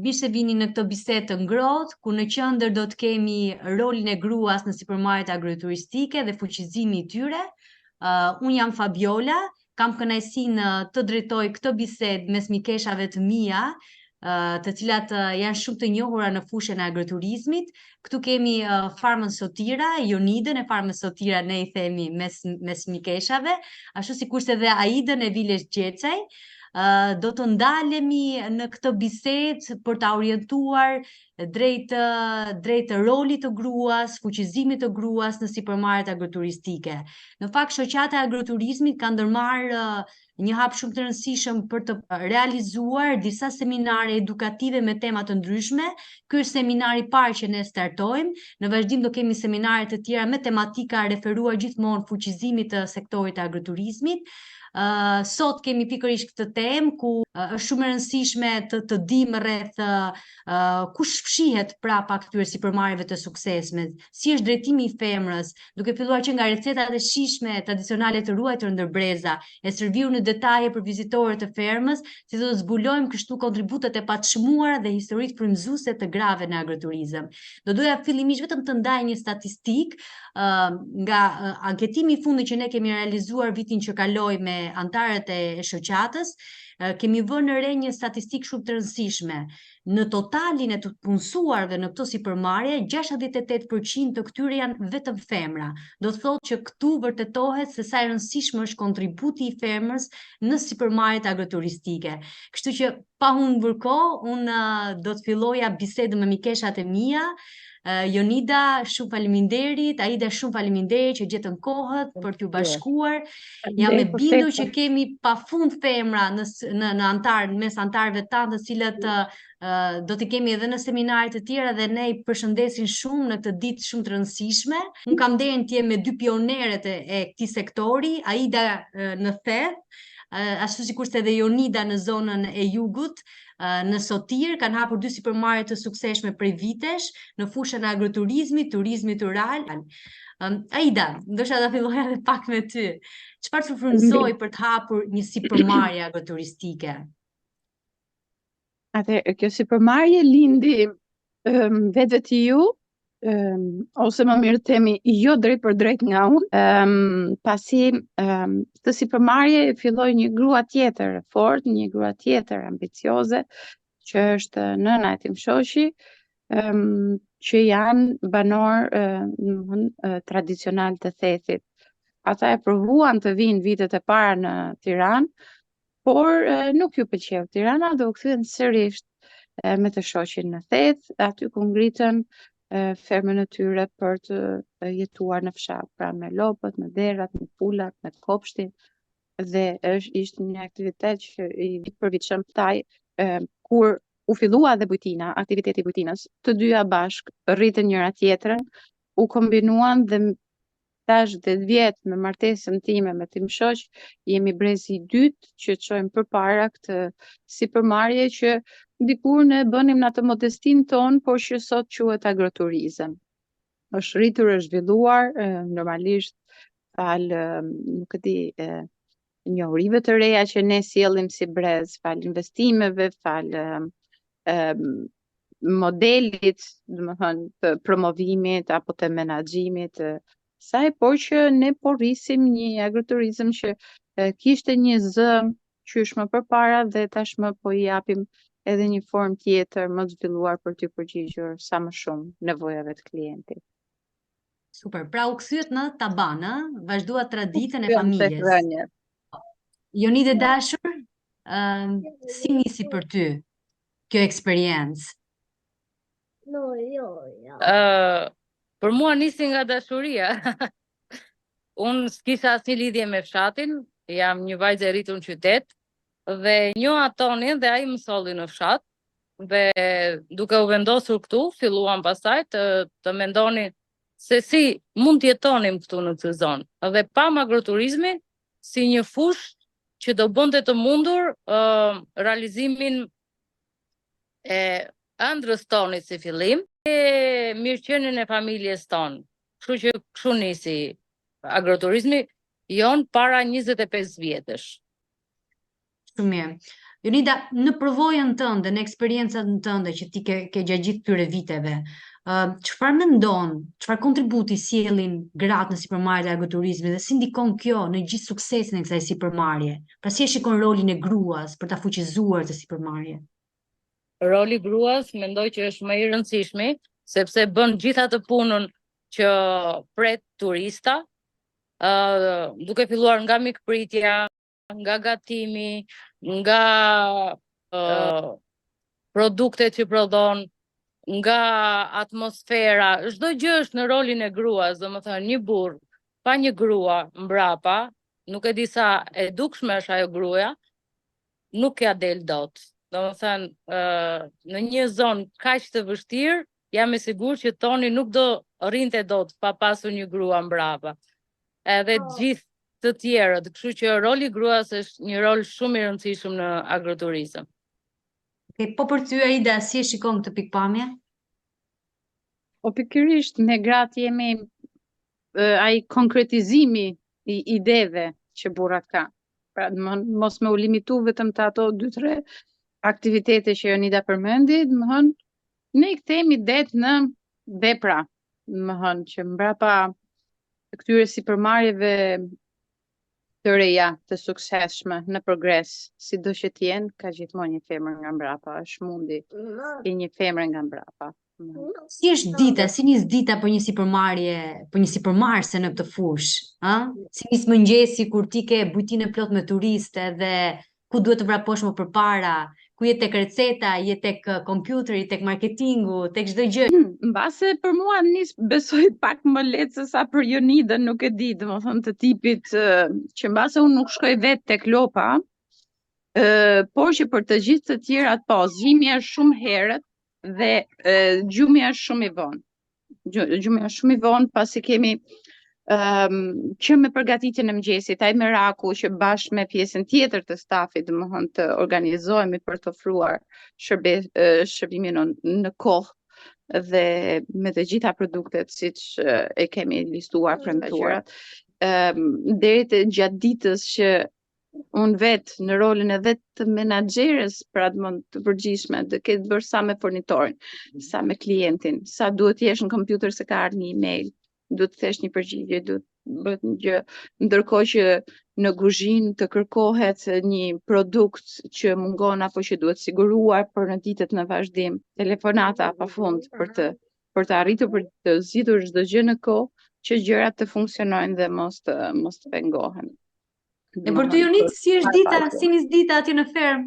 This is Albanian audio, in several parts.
Mirë se vini në këtë bisedë të ngrohtë, ku në qendër do të kemi rolin e gruas në supermarketet agroturistike dhe fuqizimin i tyre. Unë jam Fabiola, kam kënaqësinë të drejtoj këtë bisedë mes mikeshave të mia, të cilat janë shumë të njohura në fushën e agroturizmit. Këtu kemi Farmën Sotira, Jonidën e Farmës Sotira ne i themi mes mikeshave, ashtu sikurse edhe Aidën e Viles Gjecaj. Do të ndalemi në këtë bisedë për ta orientuar drejt rolit të gruas, fuqizimit të gruas në supermarketet agroturistike. Në fakt, shoqata e agroturizmit ka ndërmarrë një hap shumë të rëndësishëm për të realizuar disa seminare edukative me tema të ndryshme. Ky është seminari i parë që ne startojmë. Në vazhdim do kemi seminare të tjera me tematika referuar gjithmonë fuqizimit të sektorit të agroturizmit. Sot kemi pikërisht këtë temë ku është shumë e rëndësishme të dimë rreth kush fshihet prapa këtyre supermarketeve të suksesshme, si është drejtimi i femrës, duke filluar që nga recetat e shijshme tradicionale të ruajtur ndër breza, e serviu në detaje për vizitorët e fermës, si do të zbulojmë kështu kontributet e paçmuara dhe historitë frymëzuese të grave në agroturizëm. Do doja fillimisht vetëm të ndaj një statistik nga anketimi i fundit që ne kemi realizuar vitin që kaloi me antarët e shoqatës. Kemi vënë në re një statistikë shumë të rëndësishme. Në totalin e të punësuarve në këto supermarkete, 68% të këtyre janë vetëm femra. Do të thotë që këtu vërtetohet se sa i rëndësishëm është kontributi i femrës në supermarketet agroturistike. Kështu që pa humbur kohë, unë do të filloja bisedën me mikeshat e mia. Jonida, shumë faleminderit, Aida, shumë faleminderit që gjetën kohët për t'ju bashkuar. Jam e bindur që kemi pafund femra në mes antarëve tanë, të cilët do t'i kemi edhe në seminaret të tjera dhe ne i përshëndesin shumë në këtë ditë shumë të rëndësishme. Unë kam nderin të jem me dy pioneret e këtij sektori, Aida në Theth, ashtu sikurse edhe Jonida në zonën e jugut, në Sotir, kanë hapur 2 supermarkete të suksesshme prej vitesh në fushën e agroturizmit, turizmit rural. Aida, ndoshta ta filloja edhe pak me ty. Çfarë të frymëzoi për të hapur një supermarket agroturistike? Atëherë, kjo supermarket lindi vetë të ju, ose më mirë themi jo drejt për drejt nga unë, pasi këtë supermarket filloi një grua tjetër e fortë, një grua tjetër ambicioze, që është nëna e tim shoqi, që janë banor tradicional të Thethit. Ata e provuan të vinë vitet e para në Tiranë, por nuk ju pëlqeu Tirana dhe u kthyen sërish me të shoqin në Theth, aty ku ngritën fermën e tyre për të jetuar në fshat, pra me lopët, me derrat, me pulat, me kopshtin, dhe ishte një aktivitet që i përvitshëm taj, kur u fillua dhe bujtina, aktiviteti i bujtinës, të dyja bashk rritën njëra tjetrën, u kombinuan dhe tash 10 vjet me martesën time me tim shoq, jemi brezi i dytë që çojmë përpara këtë supermarket që dikur ne bënim në atë modestin ton, por që sot quhet agroturizëm. Është rritur, është zhvilluar, normalisht fal, nuk e di, njohurive të reja që ne sjellim si brez, fal investimeve, fal modelit, domethënë të promovimit apo të menaxhimit të saj, por që ne po rrisim një agroturizëm që kishte një zë qysh më përpara dhe tashmë po i japim edhe një formë tjetër më të zhvilluar për të përgjigjur sa më shumë nevojave të klientit. Super, pra u kthyet në taban, vazhdua traditën e familjes. Jonide dashur, si nisi për ty kjo eksperiencë? Për mua nisi nga dashuria. Unë s'kisha asnjë lidhje me fshatin, jam një vajzë e rritur në qytet dhe njoha tonin dhe ai më solli në fshat, dhe duke u vendosur këtu, filluam pastaj të mendonin se si mund të jetonim këtu në këtë zonë. Dhe pam agroturizmin si një fushë që do bënte të mundur realizimin e ëndrrës tonë si fillim, e mirëqenien e familjes tonë. Kështu që kështu nisi agroturizmi jon para 25 vjetësh. Shumë mirë. Jonida, në përvojën tënde, në eksperiencën tënde që ti ke gjatë gjithë këtyre viteve, çfarë mendon, çfarë kontributi sjellin gratë në sipërmarrjet e agroturizmit dhe si ndikon kjo në gjithë suksesin e kësaj sipërmarrje? Pra si e shikon rolin e gruas për ta fuqizuar të sipërmarrje? Roli gruas mendoj që është më i rëndësishmi, sepse bën gjithë atë punën që pret turista, duke filluar nga mikpritja, nga gatimi, nga produktet që prodhon, nga atmosfera, çdo gjë është në rolin e gruas, domethënë një burr pa një grua mbrapa, nuk e di sa e dukshme është ajo gruaja, nuk ja del dot. Domethënë, në një zonë kaq të vështirë, jam e sigurt që Toni nuk do rrinte dot pa pasur një grua mbrapa. Edhe gjithë të tjerët, kështu që roli i gruas është një rol shumë i rëndësishëm në agroturizëm. Po për ty Aida, si e shikon këtë pikpamje? Po pikërisht ne gratë jemi ai konkretizimi i ideve që burrat kanë. Pra mos me u limitu vetëm të ato 2-3 aktivitete që Jonida përmendi, ne i kthejmë idet në vepra, që mbrapa këtyre sipërmarrjeve të reja, të suksesshme, në progres, sido që t'jenë, ka gjithmonë një femër nga mbrapa, është mundi i një femre nga mbrapa. Si është dita, si nis dita për një sipërmarrje, për një sipërmarrëse në këtë fushë, ë? Si nis mëngjesi kur ti ke bujtinë e plot me turistë dhe ku duhet të vraposh më përpara, ku je tek receta, je tek kompjuteri, tek marketingu, tek çdo gjë. Mbase për mua nis besoj pak më lehtë se sa për Jonidën, nuk e di, domethënë të tipit që mbase unë nuk shkoj vetë tek lopa, por që për të gjithë të tjerat po, zgjimi është shumë herët dhe gjumi është shumë i vonë. Gjumi është shumë i vonë pasi kemi që me përgatitjen e mëngjesit, ai meraku që bashkë me pjesën tjetër të stafit, domethënë të organizohemi për të ofruar shërbimin në kohë dhe me të gjitha produktet siç e kemi listuar, premtuar. Deri te gjatë ditës që unë vetë në rolin edhe të menaxherës për atë të përgjithshme, të ketë bërë sa me fornitorin, sa me klientin, sa duhet t'jesh në kompjuter se ka ardhur një email, duhet të thesh një përgjigje, duhet bëhet një gjë, ndërkohë që në kuzhinë të kërkohet një produkt që mungon apo që duhet siguruar për në ditët në vazhdim, telefonata pafund për të arritur për të zgjidhur çdo gjë në kohë që gjërat të funksionojnë dhe mos të pengohen. E për ty Jonit, si është dita, si nis dita aty në fermë?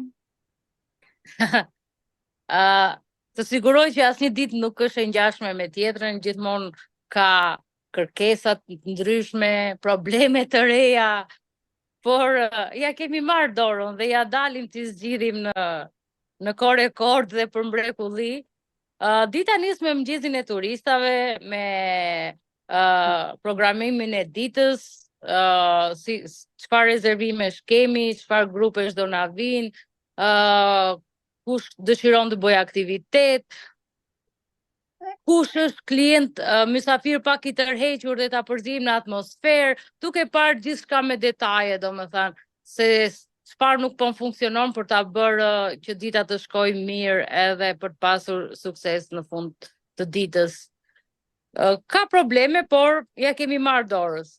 Të siguroj që asnjë ditë nuk është e ngjashme me tjetrën, gjithmonë ka kërkesa të ndryshme, probleme të reja, por ja kemi marrë dorën dhe ja dalim t'i zgjidhim në rekord dhe për mrekulli. Dita nis me mëngjesin e turistave, me programimin e ditës, si çfarë rezervimesh kemi, çfarë grupesh do na vinë, kush dëshiron të bëjë aktivitet, kush është klient mysafir pak i tërhequr dhe ta përzijmë në atmosferë, duke parë gjithçka me detaje, domethënë se çfarë nuk po funksionon për ta bërë që dita të shkojë mirë edhe për të pasur sukses në fund të ditës. Ka probleme, por ja kemi marrë dorës.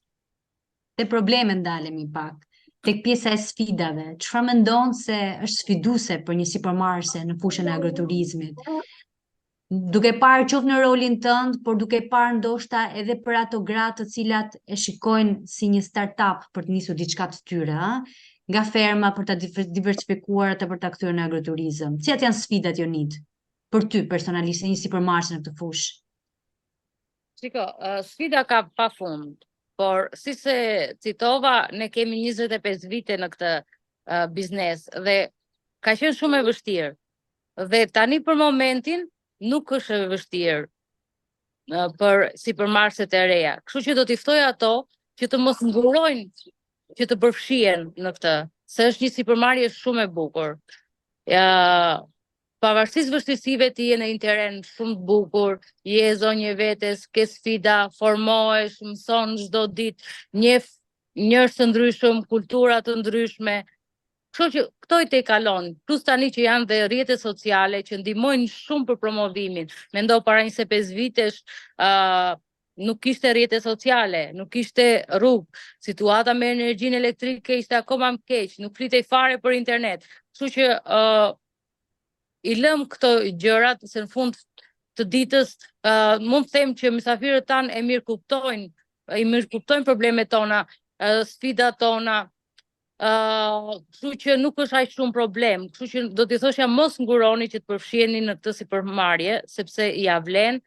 Te probleme ndalemi pak. Tek pjesa e sfidave, çfarë mendon se është sfiduese për një sipërmarrëse në fushën e agroturizmit? Duke parë qoftë në rolin tënd, por duke parë ndoshta edhe për ato gratë të cilat e shikojnë si një startup për të nisur diçka të tyre, nga ferma për ta diversifikuar atë për ta kthyer në agroturizëm. Cilat janë sfidat Jonit për ty personalisht një sipërmarrëse në këtë fushë? Shiko, sfida ka pafund. Por, si se citova, ne kemi 25 vite në këtë biznes dhe ka qenë shumë e vështirë. Dhe tani për momentin nuk është e vështirë për sipërmarrëset e reja. Kështu që do t'i ftoj ato që të mos ngurojnë që të përfshihen në këtë, se është një sipërmarrje shumë e bukur. Pavarësisht vështirësive ti je në një terren shumë të bukur, je zonjë vetes, ke sfida, formohesh, mëson çdo ditë, njeh njerëz të ndryshëm, kultura të ndryshme. Kështu që këto i te kalon, plus tani që janë dhe rrjetet sociale që ndihmojnë shumë për promovimin. Mendo para 25 vitesh, nuk kishte rrjete sociale, nuk kishte rrugë, situata me energjinë elektrike ishte akoma më keq, nuk flitej fare për internet. Kështu që i lëm këto gjërat se në fund të ditës mund të them që mysafirët tanë i mirë kuptojnë problemet tona, sfidat tona. Kështu që nuk është aq shumë problem. Kështu që do t'i thosha mos nguroni që të përfshiheni në këtë sipërmarrje, sepse ja vlen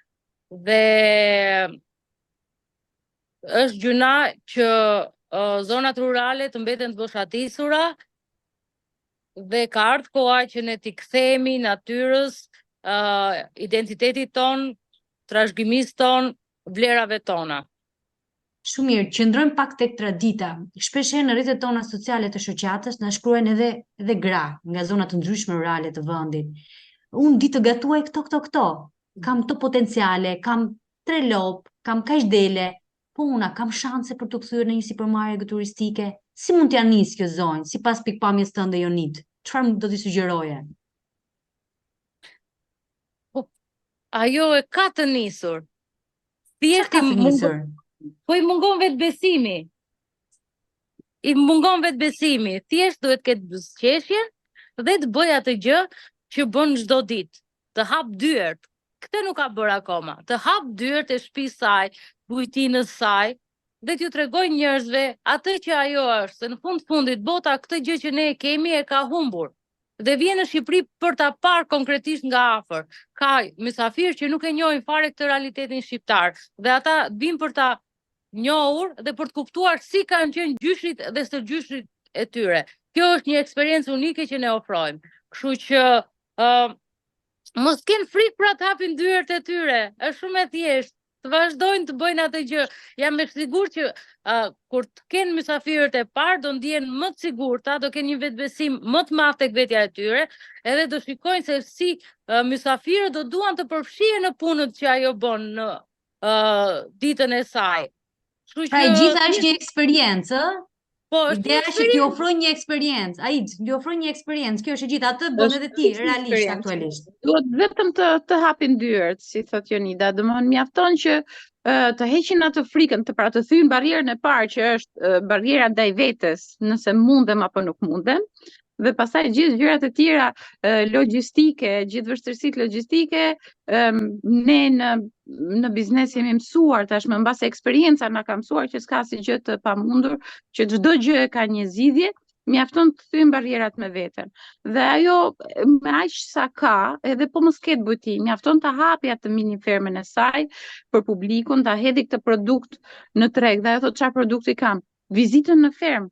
dhe është gjuna që zonat rurale të mbeten të boshatisura dhe ka ardhur koha që ne t'i kthehemi natyrës, identitetit ton, trashëgimisë ton, vlerave tona. Shumë mirë, qëndrojmë pak tek tradita. Shpesh në rrjetet tona sociale të shoqatës na shkruajnë edhe gra nga zona të ndryshme rurale të vendit. Unë di të gatuaj këto. Kam këto potenciale, kam 3 lop, kam kaq dele, po una kam shanse për të kthyer në një sipërmarrje turistike. Si mund t'ja nis kjo zonjë, sipas pikpamjes tënde Jonit? Çfarë do t'i sugjeroje? Ajo e ka të nisur. Thjesht ka të nisur. Po i mungon vetë besimi. Thjesht duhet ketë buzëqeshje dhe të bëj atë gjë që bën çdo ditë. Të hap dyert. Këtë nuk ka bërë akoma. Të hap dyert e shtëpisë saj, bujtinës saj dhe t'ju tregoj njerëzve atë që ajo është. Se në fundit bota këtë gjë që ne e kemi e ka humbur. Dhe vjen në Shqipëri për ta parë konkretisht nga afër. Ka mysafirë që nuk e njohin fare këtë realitetin shqiptar dhe ata vinë për ta njohur dhe për të kuptuar si kanë qenë gjyshrit dhe stërgjyshrit e tyre. Kjo është një eksperiencë unike që ne ofrojmë. Kështu që mos kenë frikë për të hapin dyert e tyre. Është shumë e thjeshtë. Të vazhdojnë të bëjnë atë gjë. Jam e sigurt që kur të kenë mysafirët e parë do ndihen më të sigurta, do kenë një vetbesim më të madh tek vetja e tyre, edhe do shikojnë se si mysafirët do duan të përfshihen në punët që ajo bën në ditën e saj. Pra e gjitha është një eksperiencë, ë? Po, ideja është që t'i ofroj një eksperiencë. Ai t'i ofroj një eksperiencë. Kjo është e gjithë, atë bën edhe ti realisht aktualisht. Duhet vetëm të hapin dyert, si thot Jonida. Domethënë mjafton që të heqin atë frikën, të thyn barrierën e parë që është barriera ndaj vetes, nëse mundem apo nuk mundem. Dhe pastaj gjithë gjërat e tjera logjistike, gjithë vështirësitë logjistike, ne në biznes jemi mësuar tashmë mbase eksperjenca na ka mësuar që s'ka si gjë të pamundur, që çdo gjë ka një zgjidhje, mjafton të thym barrierat me veten. Dhe ajo me aq sa ka, edhe po mos ketë bujti, mjafton ta hapi atë mini fermën e saj për publikun, ta hedhë këtë produkt në treg. Dhe ajo thotë çfarë produkti kam? Vizitën në fermë.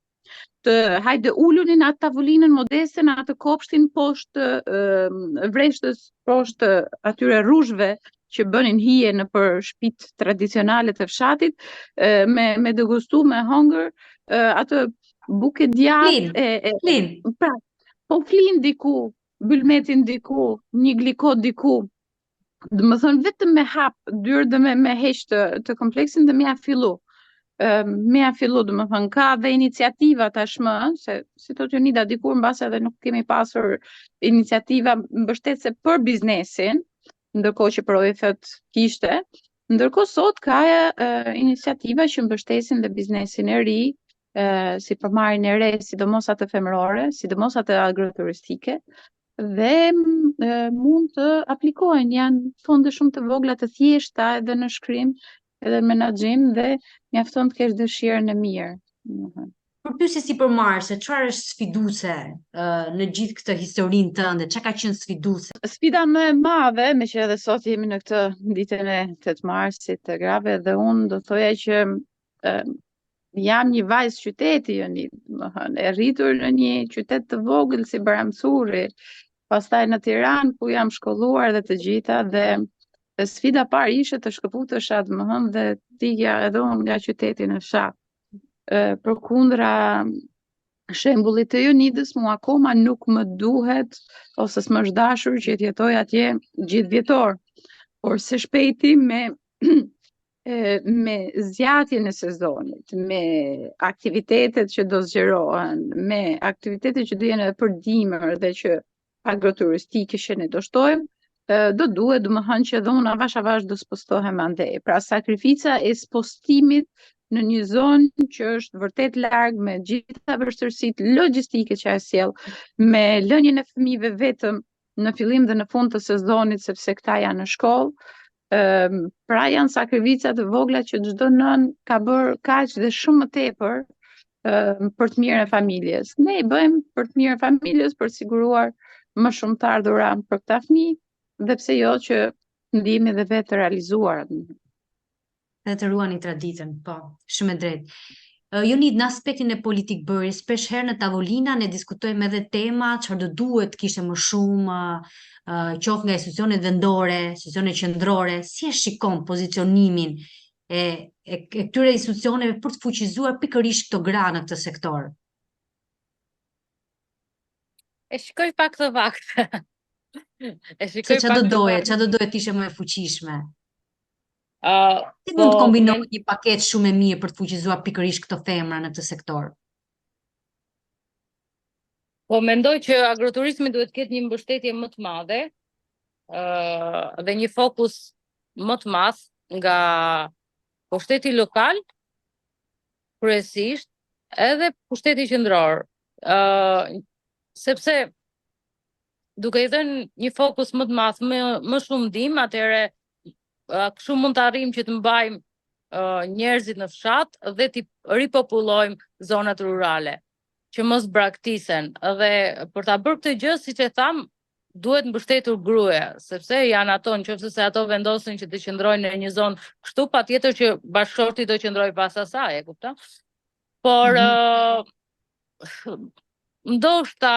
Hajde ulunin atë tavolinën modeste në atë kopshtin poshtë vreshtës, poshtë atyre rruzhve që bënin hije në për shtëpitë tradicionale të fshatit, me degustu, me hongër, atë buke djathtë pra, po flin diku, bylmetin diku, një glikot diku. Domethënë vetëm me hap dyert dhe me heq të kompleksin dhe me ja fillu. Domethënë ka dhe iniciativa tashmë, se si thotë Jonida dikur mbase edhe nuk kemi pasur iniciativa mbështetëse për biznesin, ndërkohë që projektet kishte, ndërkohë sot ka iniciativa që mbështesin dhe biznesin e ri, sipërmarrjen e re, sidomos atë femërore, sidomos atë agroturistike, dhe mund të aplikohen, janë fonde shumë të vogla të thjeshta edhe në shkrim, edhe menaxhim dhe mjafton të kesh dëshirën e mirë. Për ty si sipërmarrëse, çfarë është sfiduese në gjithë këtë historinë tënde? Çka ka qenë sfiduese? Sfida më e madhe, me që edhe sot jemi në këtë ditën e 8 marsit të grave, dhe unë do thoja që jam një vajzë qyteti, e rritur në një qytet të vogël si Baramsuri, pastaj në Tiranë ku jam shkolluar dhe të gjitha, dhe sfida parë ishte të shkëputesha domethënë dhe t'ikja edhe unë nga qyteti në fshat. Përkundra shembullit të Jonidës, mua akoma nuk më duhet ose s'më është dashur që të jetoj atje gjithë vjetor. Por së shpejti me me zgjatjen e sezonit, me aktivitetet që do zgjerohen, me aktivitetet që do jenë edhe për dimër dhe që agroturistike që ne do shtojmë, do duhet, domethënë që edhe unë avash do spostohem andej. Pra sakrifica e spostimit në një zonë që është vërtet larg me gjitha vështirësitë logjistike që ajo sjell, me lënien e fëmijëve vetëm në fillim dhe në fund të sezonit sepse këta janë në shkollë. Pra janë sakrifica të vogla që çdo nën ka bërë kaq dhe shumë më tepër për të mirën e familjes. Ne i bëjmë për të mirën e familjes, për të siguruar më shumë të ardhura për këta fëmijë, dhe pse jo që ndihemi edhe vetë të realizuar. Dhe të ruani traditën, po, shumë e drejtë. Jonid, në aspektin e politik bërjes, shpesh herë në tavolina ne diskutojmë edhe tema çfarë do duhet kishte më shumë, qoftë nga institucionet vendore, institucionet qendrore, si e shikon pozicionimin e këtyre institucioneve për të fuqizuar pikërisht këto gra në këtë sektor? E shikoj pak të vakt. Çfarë do doje të ishe më e fuqishme? Si Po, mund të kombinohet një paketë shumë e mirë për të fuqizuar pikërisht këto femra në këtë sektor? Po mendoj që agroturizmi duhet të ketë një mbështetje më të madhe dhe një fokus më të madh nga pushteti lokal, kryesisht, edhe pushteti qendror. Sepse duke i dhënë një fokus më të madh, më shumë ndihmë, atëherë kështu mund të arrijmë që të mbajmë njerëzit në fshat dhe të ripopullojmë zonat rurale, që mos braktisen. Dhe për ta bërë këtë gjë, siç e tham, duhet mbështetur gruaja, sepse janë ato, nëse se ato vendosin që të qëndrojnë në një zonë kështu, patjetër që bashkëshorti do qëndrojë pas asaj, e kupton? Por ndoshta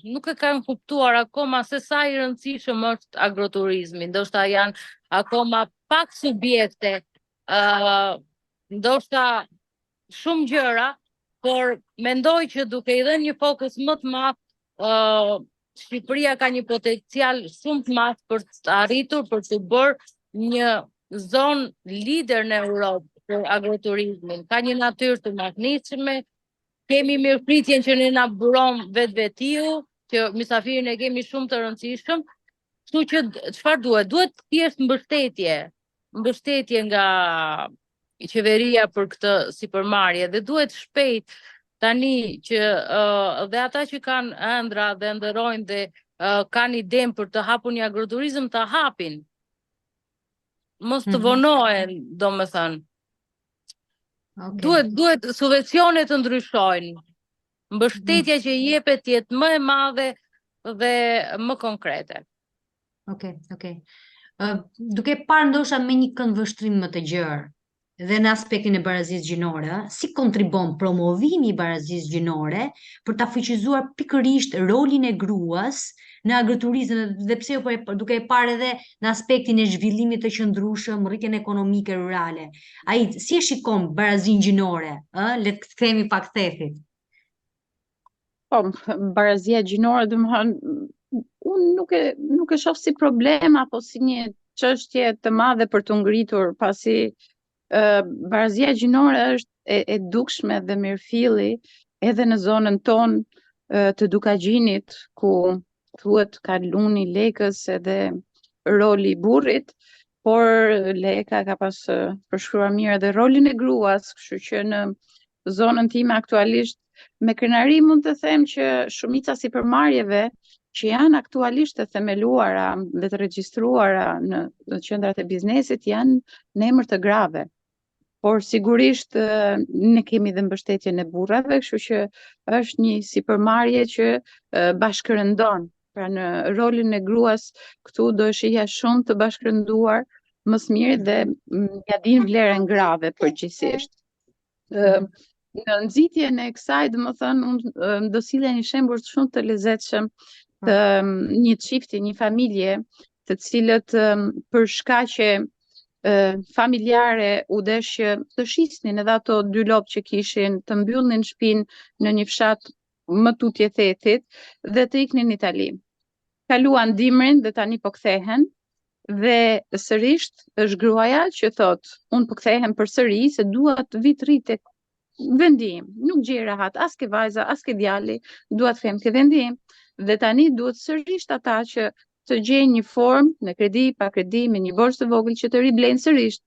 nuk e kanë kuptuar akoma se sa i rëndësishëm është agroturizmi, ndoshta janë akoma pak subjekte, ndoshta shumë gjëra, por mendoj që duke i dhënë një fokus më të madh, Shqipëria ka një potencial shumë të madh për të arritur, për të bërë një zonë lider në Europë për agroturizmin. Ka një natyrë të mahnitshme, kemi mirëpritjen që ne na buron vetvetiu, që mysafirin e kemi shumë të rëndësishëm. Kështu që çfarë duhet? Duhet thjesht mbështetje nga qeveria për këtë sipërmarrje dhe duhet shpejt tani që dhe ata që kanë ëndra dhe ndërrojnë dhe kanë idenë për të hapur një agroturizëm të hapin. Mos të vonohen, domethënë. Duhet subvencione të ndryshojnë. Mbështetja që jepet të jetë më e madhe dhe më konkrete. Okej. Duke parë ndoshta me një këndvështrim më të gjerë dhe në aspektin e barazisë gjinore, si kontribon promovimi i barazisë gjinore për ta fuqizuar pikërisht rolin e gruas në agroturizëm dhe pse jo duke e parë edhe në aspektin e zhvillimit të qëndrueshëm, rritjen ekonomike rurale. Ai si e shikon barazinë gjinore, le të kthehemi pak thethit. Po, barazia gjinore, domethënë, unë nuk e shoh si problem apo si një çështje të madhe për të ngritur, pasi barazia gjinore është e dukshme dhe mirëfilli edhe në zonën tonë të Dukagjinit, ku thuhet ka luni lekës edhe roli i burrit, por leka ka pas përshkruar mirë edhe rolin e gruas, kështu që në zonën time aktualisht me krenari mund të them që shumica sipërmarrjeve që janë aktualisht të themeluara dhe të regjistruara në qendrat e biznesit janë në emër të grave. Por sigurisht ne kemi dhe mbështetjen e burrave, kështu që është një sipërmarrje që bashkërëndon. Pra në rolin e gruas këtu do shihja shumë të bashkërënduar më së miri dhe ja din vlerën grave përgjithsisht. Në nxitjen e kësaj, domethënë, unë do sillja një shembull shumë të lezetshëm të një çifti, një familje, të cilët për shkaqe familjare u desh që të shisnin edhe ato dy lopë që kishin, të mbyllnin shtëpinë në një fshat më tutje thetit dhe të iknin në Itali. Kaluan dimrin dhe tani po kthehen Dhe sërish është gruaja që thot, unë po kthehem përsëri se dua të vi të rri tek vendim, nuk gjej rahat as ke vajza, as ke djali, dua të them ke vendim dhe tani duhet sërish ata që të gjejnë një formë në kredi, pa kredi, me një borxh të vogël që të riblejnë sërish,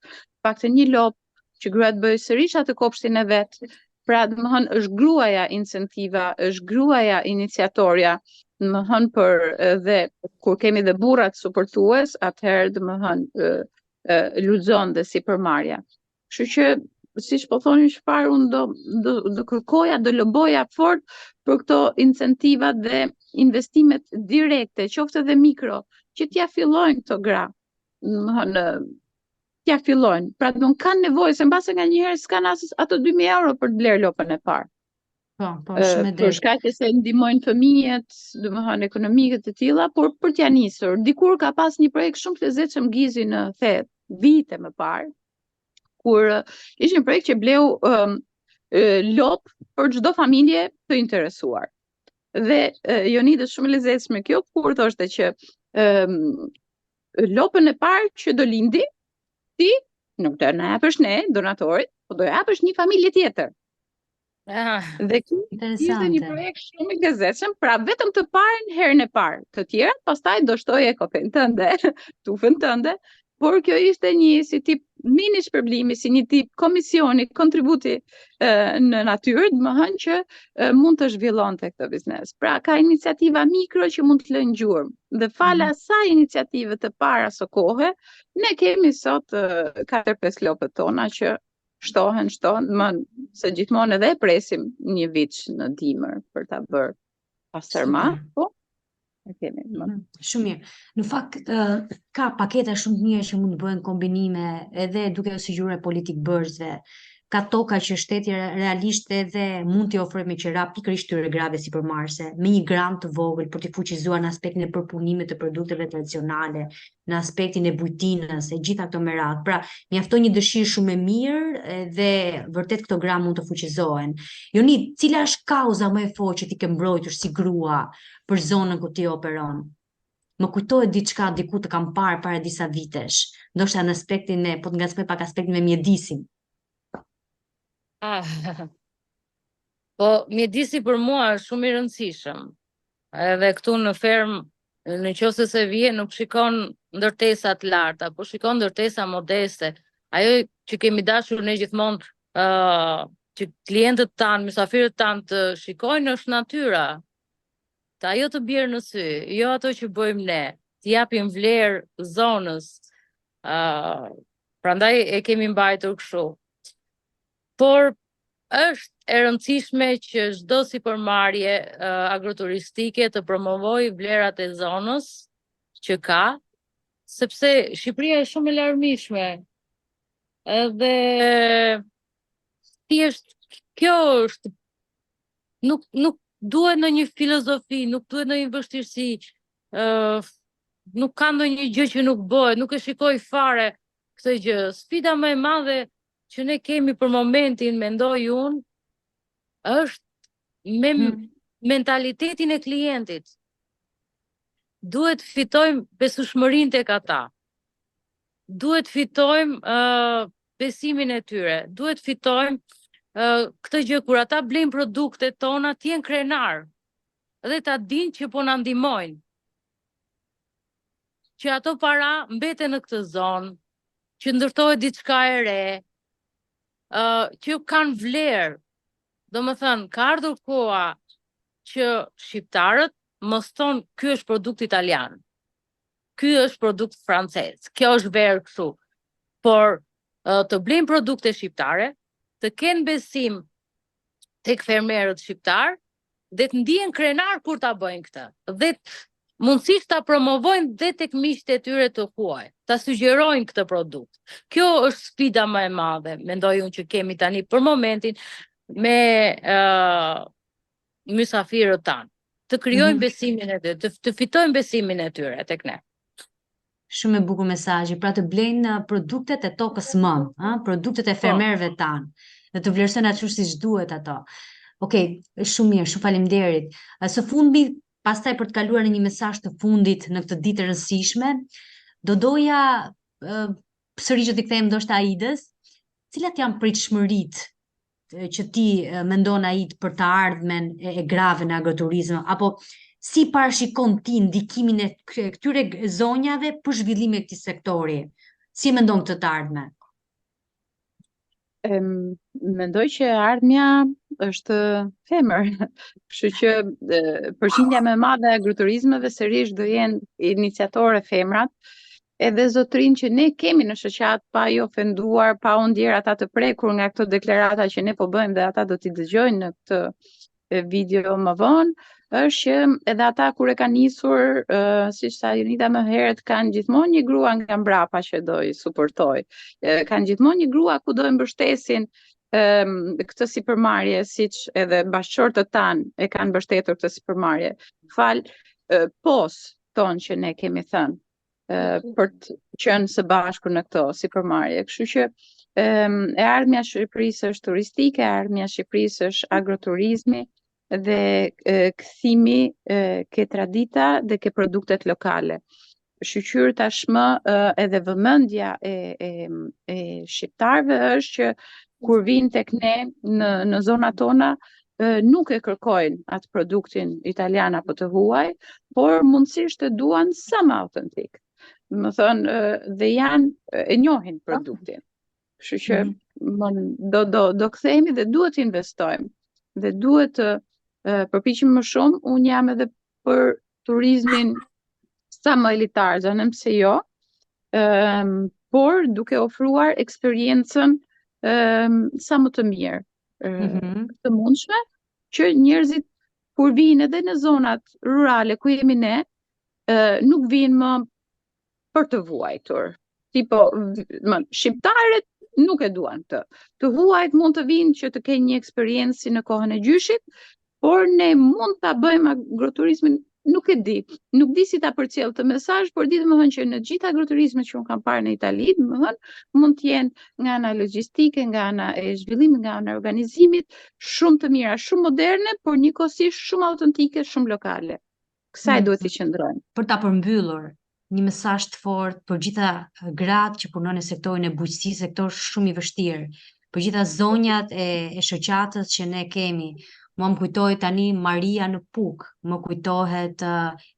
paktën një lop që gruaja të bëjë sërish atë kopshtin e vet. Pra, domethënë është gruaja incentiva, është gruaja iniciatorja, domethënë dhe kur kemi dhe burrat supportues, atëherë domethënë lulzon dhe sipërmarrja. Kështu që siç po thoni çfarë unë do kërkoja, do loboja fort për këto incentivat dhe investimet direkte, qoftë edhe mikro, që t'ja fillojnë këto gra. Domethënë t'ja fillojnë. Pra do kanë nevojë se mbase nga njëherë s'kan as ato 2000 euro për të blerë lopën e parë. Po, shumë e Për drejtë. shkak se ndihmojnë fëmijët, domethënë ekonomike të tilla, por për t'ja nisur. Dikur ka pas një projekt shumë të lezetshëm Gizi në Thet, vite më parë, kur ishte një projekt që bleu lop për çdo familje të interesuar. Dhe Jonida shumë e lezetshme kjo, kur thoshte që lopën e parë që do lindi, ti nuk do na japësh ne, donatorit, po do japësh një familje tjetër. Dhe ishte një projekt shumë i lezetshëm, pra vetëm të parën herën e parë, të tjerat pastaj do shtoje kopën tënde, tufën tënde, por kjo ishte një si tip mini shpërblimi, si një tip komisioni, kontributi në natyrë, domethënë që mund të zhvillonte këtë biznes. Pra ka iniciativa mikro që mund të lënë gjurmë. Dhe fala asaj iniciative të para së kohe, ne kemi sot 4-5 lopët tona që shtohen, se gjithmonë edhe presim një vit në dimër për ta bërë pastërma, po e kemi. Shumë mirë. Në fakt ka paketa shumë të mira që mund të bëhen kombinime edhe duke u siguruar politik bërësve. Ka toka që shteti realisht edhe mund t'i ofrojë me qira pikërisht këtyre grave sipërmarrëse, me një grant të vogël për t'i fuqizuar në aspektin e përpunimit të produkteve tradicionale, në aspektin e bujtinës, e gjitha këto merat. Pra, mjafton një dëshirë shumë e mirë dhe vërtet këto gra mund të fuqizohen. Joni, cila është kauza më e fortë që ti ke mbrojtur si grua për zonën ku ti operon? Më kujtohet diçka diku të kam parë para disa vitesh, ndoshta në aspektin e, po të ngacmoj pak aspektin me mjedisin. Po, mjedisi për mua është shumë i rëndësishëm. Edhe këtu në fermë, në qoftë se vjen nuk shikon ndërtesa të larta, po shikon ndërtesa modeste. Ajo që kemi dashur ne gjithmonë që klientët tanë, mysafirët tanë të shikojnë është natyra. Ta ajo të bjerë në sy, jo ato që bëjmë ne, të japim vlerë zonës. Prandaj e kemi mbajtur kështu. Por është e rëndësishme që çdo sipërmarrje agroturistike të promovojë vlerat e zonës që ka, sepse Shqipëria është shumë e larmishme. Edhe thjesht kjo është nuk duhet ndonjë filozofi, nuk duhet ndonjë vështirësi, nuk ka ndonjë gjë që nuk bëhet, nuk e shikoj fare këtë gjë. Sfida më e madhe që ne kemi për momentin, mendoj unë, është me mentalitetin e klientit. Duhet fitojmë besueshmërinë tek ata. Duhet fitojmë besimin e tyre. Duhet fitojmë këtë gjë kur ata blejnë produktet tona të jenë krenar dhe ta dinë që po na ndihmojnë. Që ato para mbeten në këtë zonë, që ndërtohet diçka e re, që kanë vlerë. Domethënë, ka ardhur koha që shqiptarët mos thonë ky është produkt italian, ky është produkt francez, kjo është verë kështu. Por të blejnë produkte shqiptare, të kenë besim tek fermerët shqiptar dhe të ndihen krenar kur ta bëjnë këtë. Dhe mundësisht ta promovojnë dhe tek miqtë e tyre të huaj, ta sugjerojnë këtë produkt. Kjo është sfida më e madhe, mendoj unë që kemi tani për momentin me mysafirët tanë. Të krijojnë besimin e tyre, të fitojnë besimin e tyre tek ne. Shumë e bukur mesazhi, pra të blejnë produktet e tokës mëmë, produktet e fermerëve tanë, dhe të vlerësojnë ashtu siç duhet ato. Okej, shumë mirë, shumë faleminderit. Së fundi, pastaj për të kaluar në një mesazh të fundit në këtë ditë e rëndësishme, Do doja sërish do t'i kthejmë ndoshta Aidës, cilat janë pritshmëritë që ti mendon Aid për të ardhmen e grave në agroturizëm, apo si parashikon ti ndikimin e këtyre zonjave për zhvillimin e këtij sektori? Si mendon këtë të ardhmen? Mendoj që ardhmja është femër, kështu që përqindja më e madhe e agroturizmeve sërish do jenë iniciatore femrat, edhe zotrin që ne kemi në shoqat, pa i ofenduar, pa u ndjer ata të prekur nga këto deklarata që ne po bëjmë dhe ata do t'i dëgjojnë në këtë video më vonë, është që edhe ata kur e kanë nisur, siç tha Jonida më herët, kanë gjithmonë një grua nga mbrapa që do i suportoj. Kanë gjithmonë një grua ku do i mbështesin këtë sipërmarrje, siç edhe bashkëshortët tanë e kanë mbështetur këtë sipërmarrje. Fal pos ton që ne kemi thënë për të qenë së bashku në këto sipërmarrje. Kështu që e ardhmja e Shqipërisë është turistike, e ardhmja e Shqipërisë është agroturizmi dhe kthimi ke tradita dhe ke produktet lokale. Shqyqyr tashmë edhe vëmendja e shqiptarëve është që kur vinë tek ne në zonat tona nuk e kërkojnë atë produktin italian apo të huaj, por mundësisht e duan sa më autentik. Më thënë, dhe e njohin produktin. Kështu që do kthehemi dhe duhet të investojmë dhe duhet të përpiqem më shumë. Unë jam edhe për turizmin sa më elitar, zanëm pse jo, por duke ofruar eksperiencën sa më të mirë, të mundshme, që njerëzit kur vinë edhe në zonat rurale ku jemi ne, nuk vinë më për të vuajtur. Tipo, shqiptarët nuk e duan këtë. Të huajt mund të vinë që të kenë një eksperiencë si në kohën e gjyshit, por ne mund ta bëjmë agroturizmin, nuk e di. Nuk di si ta përcjell të mesazh, por di domethënë që në gjithë agroturizmet që unë kam parë në Itali, domethënë mund të jenë nga ana logjistike, nga ana e zhvillimit, nga ana e organizimit, shumë të mira, shumë moderne, por njëkohësisht shumë autentike, shumë lokale. Kësaj duhet të qëndrojmë. Për ta përmbyllur, një mesazh të fortë për gjitha gratë që punojnë në sektorin e bujqësisë, sektor shumë i vështirë, për gjitha zonjat e shoqatës që ne kemi. Mua më kujtohet tani Maria në Puk, më kujtohet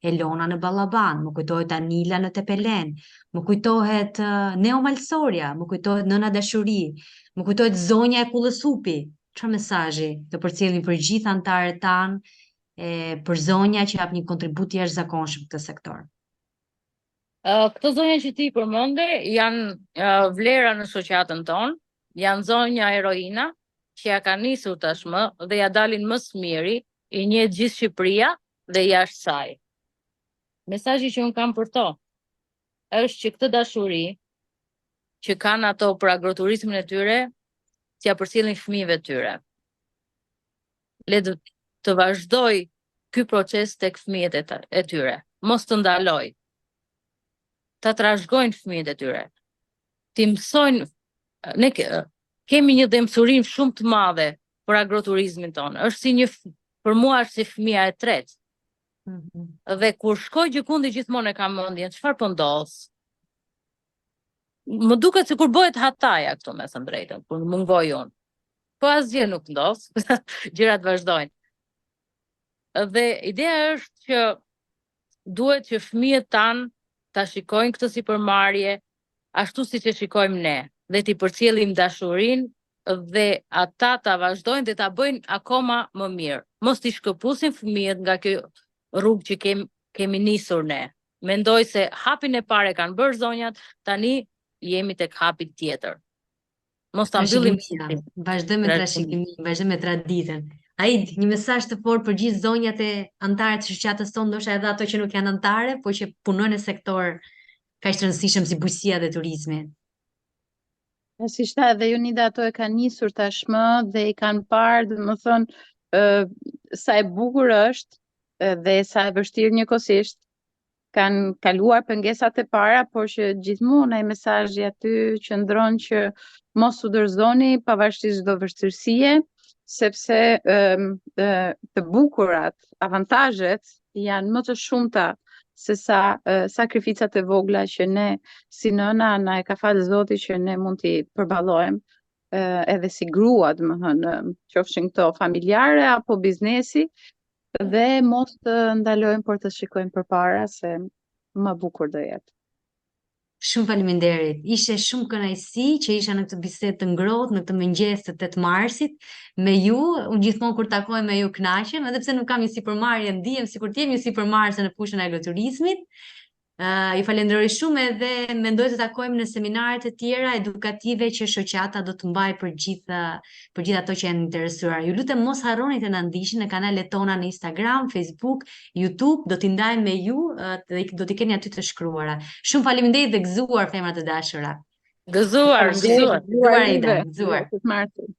Elona në Ballaban, më kujtohet Anila në Tepelen, më kujtohet Neo Malsoria, më kujtohet Nëna Dashuri, më kujtohet zonja e Kullësupi. Çfarë mesazhi të përcjellim për gjithë anëtarët tanë, për zonja që jap një kontribut të jashtëzakonshëm këtë sektor? Këto zonja që ti përmende janë vlera në shoqatën tonë, janë zonja heroina që ja ka nisur tashmë dhe ja dalin më së miri, i nje gjithë Shqipëria dhe jashtë saj. Mesazhi që unë kam për to është që këtë dashuri që kanë ato për agroturizmin e tyre, t'ja përcjellin fëmijëve të tyre. Le të vazhdoj ky proces tek fëmijët e tyre, mos të ndaloj. Ta trashëgojnë fëmijët e tyre. Ti mësojnë, ne kemi një dëmsurim shumë të madhe për agroturizmin tonë. Është si për mua është si fëmia e tretë. Dhe kur shkoj gjikundi gjithmonë e kam mendjen, çfarë po ndodh? Më duket se kur bëhet hataja këtu, me thënë drejtën, kur mungoj unë. Po asgjë nuk ndodh, gjërat vazhdojnë. Dhe ideja është që duhet që fëmijët tanë ta shikojnë këtë sipërmarrje ashtu siç e shikojmë ne, dhe t'i përcjellim dashurinë dhe ata ta vazhdojnë dhe ta bëjnë akoma më mirë. Mos t'i shkëpusin fëmijët nga kjo rrugë që kemi nisur ne. Mendoj se hapin e parë kanë bërë zonjat, tani jemi tek hapi tjetër. Mos ta mbyllim. Vazhdojmë me trashëgiminë, vazhdojmë me traditën. Aid, një mesazh të fortë për gjithë zonjat e anëtarët të shoqatës tonë, ndoshta edhe ato që nuk janë anëtare, por që punojnë në sektor kaq të rëndësishëm si bujqësia dhe turizmi. Si shta edhe Jonida, ato e kanë nisur tashmë dhe i kanë parë, domethënë sa e bukur është dhe sa e vështirë njëkohësisht. Kanë kaluar pengesat e para, por që gjithmonë ai mesazhi aty qëndron që mos u dorëzoni pavarësisht çdo vështirësie, sepse të bukurat, avantazhet janë më të shumta se sa sakrificat e vogla që ne si nëna na e ka falë Zoti që ne mund t'i përballojmë edhe si grua, domethënë, qofshin këto familjare apo biznesi, dhe mos të ndalojmë por të shikojmë përpara se më bukur do jetë. Shumë faleminderit. Ishte shumë kënaqësi që isha në këtë bisedë të ngrohtë, në këtë mëngjes të 8 marsit me ju. Unë gjithmonë kur takoj me ju kënaqem, edhe pse nuk kam një sipërmarrje, ndihem sikur të jem një sipërmarrëse në fushën e agroturizmit. Ju falenderoj shumë edhe mendoj të takojmë në seminaret e tjera edukative që shoqata do të mbajë për gjithë ato që janë interesuar. Ju lutem mos harroni të na ndiqni në kanalet tona në Instagram, Facebook, YouTube, do t'i ndajmë me ju dhe do t'i keni aty të shkruara. Shumë faleminderit dhe gëzuar femrat e dashura. Gëzuar, Faleminderit, gëzuar. Gëzuar Ida, gëzuar. Martin.